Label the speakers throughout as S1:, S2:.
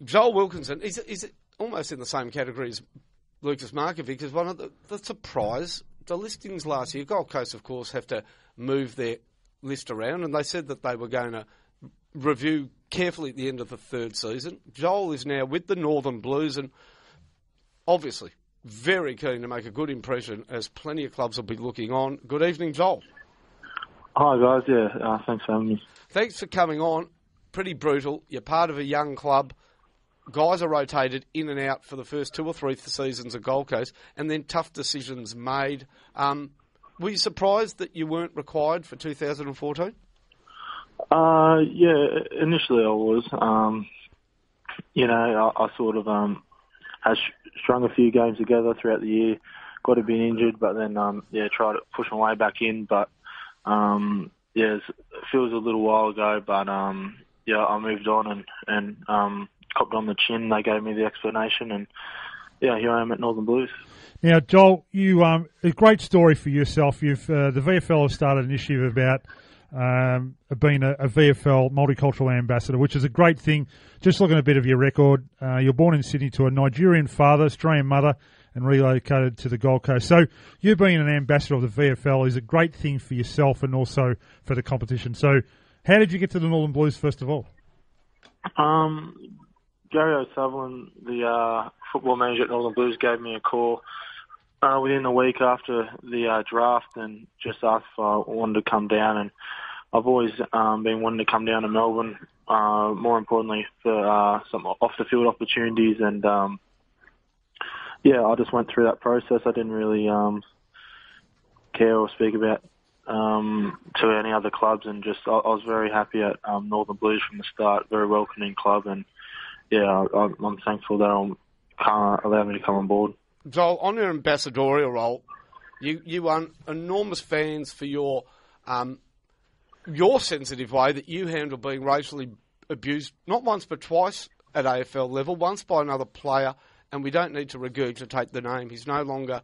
S1: Joel Wilkinson is almost in the same category as Lucas Markovic, as one of the surprise. The listings last year, Gold Coast, of course, have to move their list around, and they said that they were going to review carefully at the end of the third season. Joel is now with the Northern Blues, and obviously very keen to make a good impression, as plenty of clubs will be looking on. Good evening, Joel.
S2: Hi, guys. Yeah, thanks for having me.
S1: Thanks for coming on. Pretty brutal. You're part of a young club. Guys are rotated in and out for the first 2 or 3 seasons of Gold Coast, and then tough decisions made. Were you surprised that you weren't required for 2014?
S2: Yeah, initially I was. I sort of had strung a few games together throughout the year, got a bit injured, but then tried to push my way back in. But it feels a little while ago, but I moved on and copped on the chin. They gave me the explanation, and here I am at Northern Blues.
S3: Now, Joel, you a great story for yourself. You've the VFL has started an initiative about being a VFL Multicultural Ambassador, which is a great thing. Just looking at a bit of your record, you're born in Sydney to a Nigerian father, Australian mother, and relocated to the Gold Coast. So you being an ambassador of the VFL is a great thing for yourself and also for the competition. So how did you get to the Northern Blues, first of all?
S2: Gary O'Sullivan, the football manager at Northern Blues, gave me a call within a week after the draft and just asked if I wanted to come down. And I've always been wanting to come down to Melbourne, more importantly for some off-the-field opportunities. And I just went through that process. I didn't really care or speak about to any other clubs, and just I was very happy at Northern Blues from the start. Very welcoming club, and I'm thankful that allowed me to come on board.
S1: Joel, on your ambassadorial role, you won enormous fans for your sensitive way that you handle being racially abused, not once but twice at AFL level, once by another player, and we don't need to regurgitate the name. He's no longer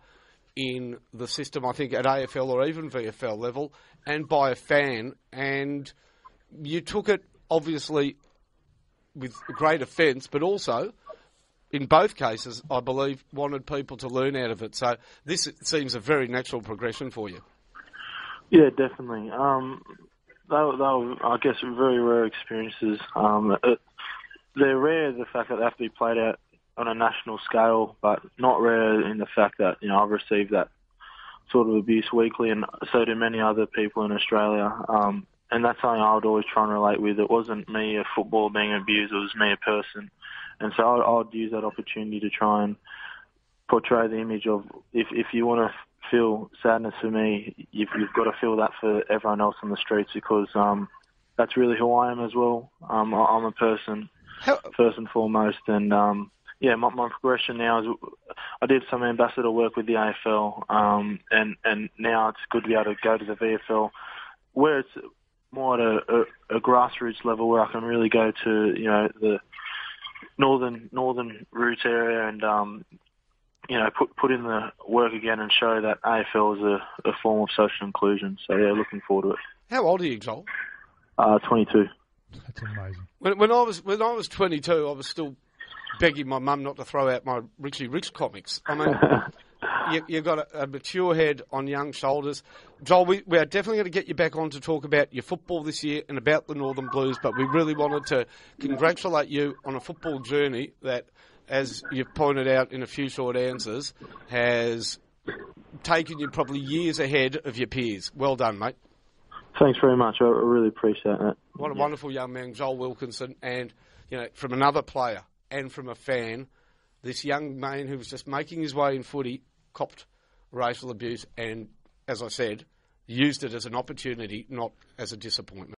S1: in the system, I think, at AFL or even VFL level, and by a fan. And you took it, obviously, with great offence, but also, in both cases, I believe, wanted people to learn out of it. So this seems a very natural progression for you.
S2: Yeah, definitely. They were, I guess, very rare experiences. They're rare, the fact that they have to be played out on a national scale, but not rare in the fact that, I've received that sort of abuse weekly, and so do many other people in Australia. And that's something I would always try and relate with. It wasn't me, a footballer, being abused, it was me, a person. And so I'd use that opportunity to try and portray the image of, if you want to feel sadness for me, you've got to feel that for everyone else on the streets, because that's really who I am as well. I'm a person, first and foremost. And my progression now is I did some ambassador work with the AFL, and now it's good to be able to go to the VFL, where it's more at a grassroots level, where I can really go to the northern roots area and put in the work again and show that AFL is a form of social inclusion. So looking forward to it.
S1: How old are you, Joel?
S2: 22.
S3: That's amazing.
S1: When I was 22, I was still begging my mum not to throw out my Richie Rich comics. I mean, you've got a mature head on young shoulders. Joel, we are definitely going to get you back on to talk about your football this year and about the Northern Blues, but we really wanted to congratulate you on a football journey that, as you've pointed out in a few short answers, has taken you probably years ahead of your peers. Well done, mate.
S2: Thanks very much. I really appreciate that.
S1: What a wonderful young man, Joel Wilkinson, and from another player and from a fan, this young man who was just making his way in footy copped racial abuse and, as I said, used it as an opportunity, not as a disappointment.